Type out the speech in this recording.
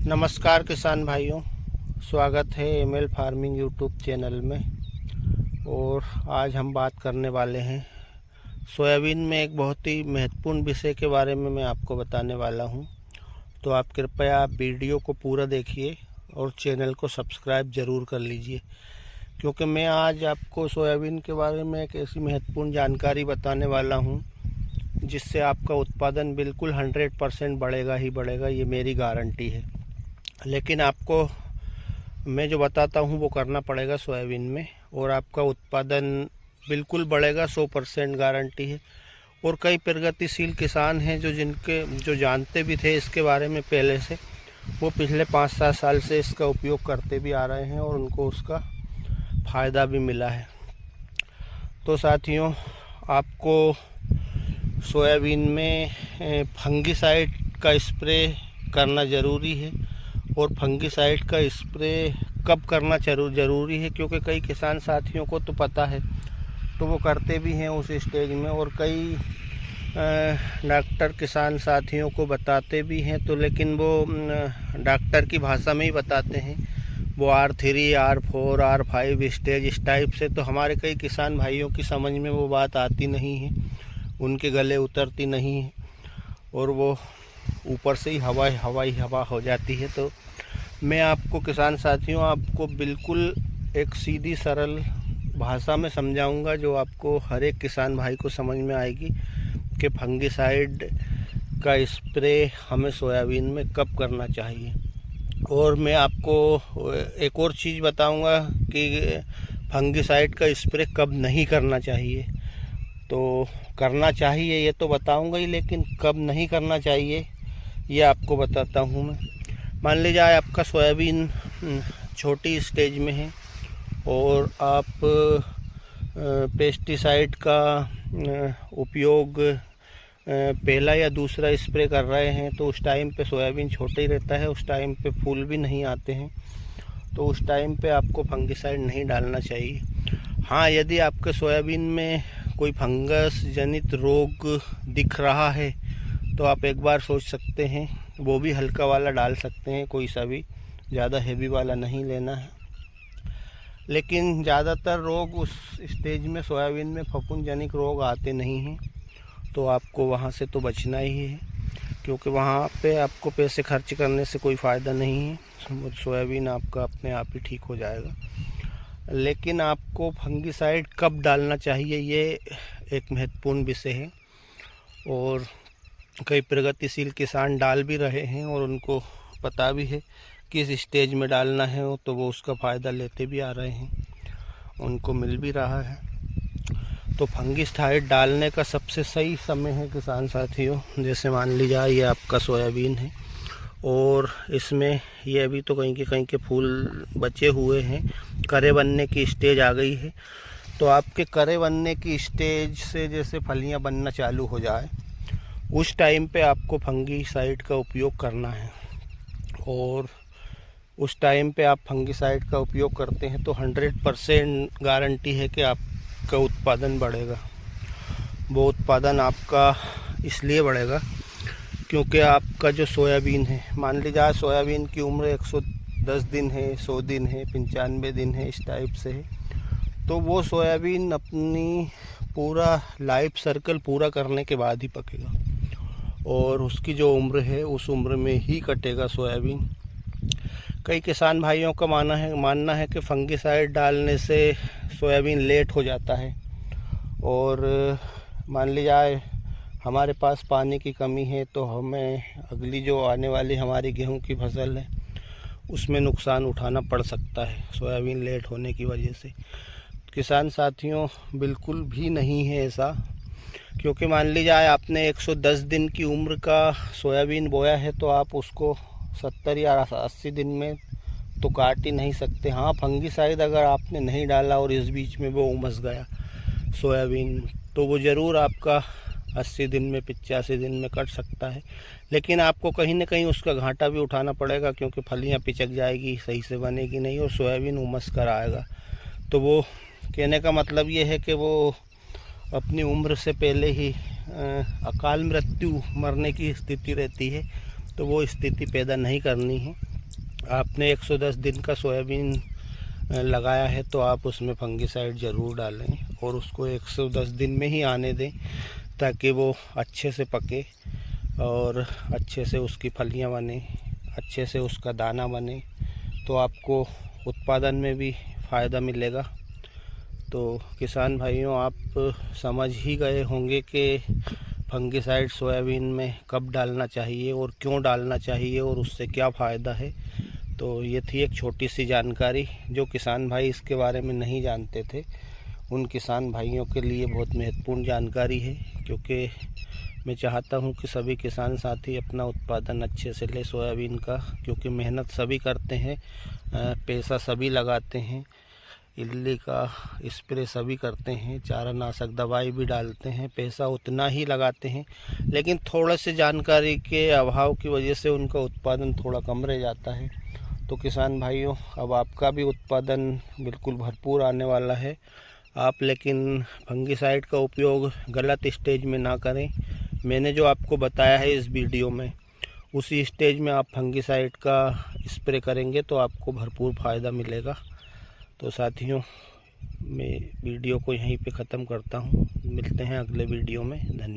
नमस्कार किसान भाइयों, स्वागत है एमएल फार्मिंग यूट्यूब चैनल में। और आज हम बात करने वाले हैं सोयाबीन में एक बहुत ही महत्वपूर्ण विषय के बारे में मैं आपको बताने वाला हूं। तो आप कृपया वीडियो को पूरा देखिए और चैनल को सब्सक्राइब ज़रूर कर लीजिए, क्योंकि मैं आज आपको सोयाबीन के बारे में एक ऐसी महत्वपूर्ण जानकारी बताने वाला हूं जिससे आपका उत्पादन बिल्कुल 100% बढ़ेगा ही बढ़ेगा, ये मेरी गारंटी है। लेकिन आपको मैं जो बताता हूँ वो करना पड़ेगा सोयाबीन में, और आपका उत्पादन बिल्कुल बढ़ेगा, 100% गारंटी है। और कई प्रगतिशील किसान हैं जो जानते भी थे इसके बारे में पहले से, वो पिछले 5-7 साल से इसका उपयोग करते भी आ रहे हैं और उनको उसका फ़ायदा भी मिला है। तो साथियों, आपको सोयाबीन में फंगिसाइड का स्प्रे करना ज़रूरी है। और फंगिसाइड का स्प्रे कब करना ज़रूरी है, क्योंकि कई किसान साथियों को तो पता है तो वो करते भी हैं उस स्टेज में, और कई डॉक्टर किसान साथियों को बताते भी हैं, तो लेकिन वो डॉक्टर की भाषा में ही बताते हैं, वो R3, R4, R5 स्टेज इस टाइप से। तो हमारे कई किसान भाइयों की समझ में वो बात आती नहीं है, उनके गले उतरती नहीं है, और वो ऊपर से ही हवा हो जाती है। तो मैं आपको किसान साथियों, आपको बिल्कुल एक सीधी सरल भाषा में समझाऊंगा जो आपको हर एक किसान भाई को समझ में आएगी कि फंगिसाइड का स्प्रे हमें सोयाबीन में कब करना चाहिए। और मैं आपको एक और चीज़ बताऊंगा कि फंगिसाइड का स्प्रे कब नहीं करना चाहिए। तो करना चाहिए ये तो बताऊंगा ही, लेकिन कब नहीं करना चाहिए ये आपको बताता हूँ मैं। मान लीजिए आपका सोयाबीन छोटी स्टेज में है और आप पेस्टिसाइड का उपयोग पहला या दूसरा स्प्रे कर रहे हैं, तो उस टाइम पे सोयाबीन छोटा ही रहता है, उस टाइम पे फूल भी नहीं आते हैं, तो उस टाइम पे आपको फंगिसाइड नहीं डालना चाहिए। हाँ, यदि आपके सोयाबीन में कोई फंगस जनित रोग दिख रहा है तो आप एक बार सोच सकते हैं, वो भी हल्का वाला डाल सकते हैं, कोई सा भी, ज़्यादा हेवी वाला नहीं लेना है। लेकिन ज़्यादातर रोग उस स्टेज में सोयाबीन में फफूंदजनित रोग आते नहीं हैं, तो आपको वहाँ से तो बचना ही है, क्योंकि वहाँ पे आपको पैसे खर्च करने से कोई फ़ायदा नहीं है। सोयाबीन आपका अपने आप ही ठीक हो जाएगा। लेकिन आपको फंगिसाइड कब डालना चाहिए ये एक महत्वपूर्ण विषय है, और कई प्रगतिशील किसान डाल भी रहे हैं और उनको पता भी है किस स्टेज में डालना है, तो वो उसका फ़ायदा लेते भी आ रहे हैं, उनको मिल भी रहा है। तो फंगिसाइड डालने का सबसे सही समय है किसान साथियों, जैसे मान लीजिए ये आपका सोयाबीन है और इसमें ये अभी तो कहीं के फूल बचे हुए हैं, करे बनने की स्टेज आ गई है। तो आपके करे बनने की स्टेज से जैसे फलियां बनना चालू हो जाए, उस टाइम पे आपको फंगिसाइड का उपयोग करना है। और उस टाइम पे आप फंगिसाइड का उपयोग करते हैं तो 100% गारंटी है कि आपका उत्पादन बढ़ेगा। वो उत्पादन आपका इसलिए बढ़ेगा क्योंकि आपका जो सोयाबीन है, मान लीजिए आज सोयाबीन की उम्र 110 दिन है, 100 दिन है, 95 दिन है, इस टाइप से है, तो वो सोयाबीन अपनी पूरा लाइफ सर्कल पूरा करने के बाद ही पकेगा, और उसकी जो उम्र है उस उम्र में ही कटेगा सोयाबीन। कई किसान भाइयों का मानना है कि फंगिसाइड डालने से सोयाबीन लेट हो जाता है, और मान लीजिए हमारे पास पानी की कमी है तो हमें अगली जो आने वाली हमारी गेहूं की फसल है उसमें नुकसान उठाना पड़ सकता है सोयाबीन लेट होने की वजह से। किसान साथियों, बिल्कुल भी नहीं है ऐसा, क्योंकि मान लीजिए आपने 110 दिन की उम्र का सोयाबीन बोया है तो आप उसको 70 या 80 दिन में तो काट ही नहीं सकते। हाँ, फंगिसाइड अगर आपने नहीं डाला और इस बीच में वो उमस गया सोयाबीन, तो वो ज़रूर आपका 80 दिन में 85 दिन में कट सकता है, लेकिन आपको कहीं ना कहीं उसका घाटा भी उठाना पड़ेगा, क्योंकि फलियां पिचक जाएगी, सही से बनेगी नहीं और सोयाबीन उमस कर आएगा। तो वो कहने का मतलब ये है कि वो अपनी उम्र से पहले ही अकाल मृत्यु मरने की स्थिति रहती है, तो वो स्थिति पैदा नहीं करनी है। आपने 110 दिन का सोयाबीन लगाया है तो आप उसमें फंगिसाइड ज़रूर डालें और उसको 110 दिन में ही आने दें ताकि वो अच्छे से पके और अच्छे से उसकी फलियां बने, अच्छे से उसका दाना बने, तो आपको उत्पादन में भी फ़ायदा मिलेगा। तो किसान भाइयों, आप समझ ही गए होंगे कि फंगिसाइड सोयाबीन में कब डालना चाहिए और क्यों डालना चाहिए और उससे क्या फ़ायदा है। तो ये थी एक छोटी सी जानकारी जो किसान भाई इसके बारे में नहीं जानते थे, उन किसान भाइयों के लिए बहुत महत्वपूर्ण जानकारी है, क्योंकि मैं चाहता हूं कि सभी किसान साथी अपना उत्पादन अच्छे से ले सोयाबीन का, क्योंकि मेहनत सभी करते हैं, पैसा सभी लगाते हैं, इल्ली का स्प्रे सभी करते हैं, चारानाशक दवाई भी डालते हैं, पैसा उतना ही लगाते हैं, लेकिन थोड़ा से जानकारी के अभाव की वजह से उनका उत्पादन थोड़ा कम रह जाता है। तो किसान भाइयों, अब आपका भी उत्पादन बिल्कुल भरपूर आने वाला है। आप लेकिन फंगिसाइड का उपयोग गलत स्टेज में ना करें। मैंने जो आपको बताया है इस वीडियो में, उसी स्टेज में आप फंगिसाइड का स्प्रे करेंगे तो आपको भरपूर फ़ायदा मिलेगा। तो साथियों, मैं वीडियो को यहीं पे ख़त्म करता हूँ। मिलते हैं अगले वीडियो में। धन्यवाद।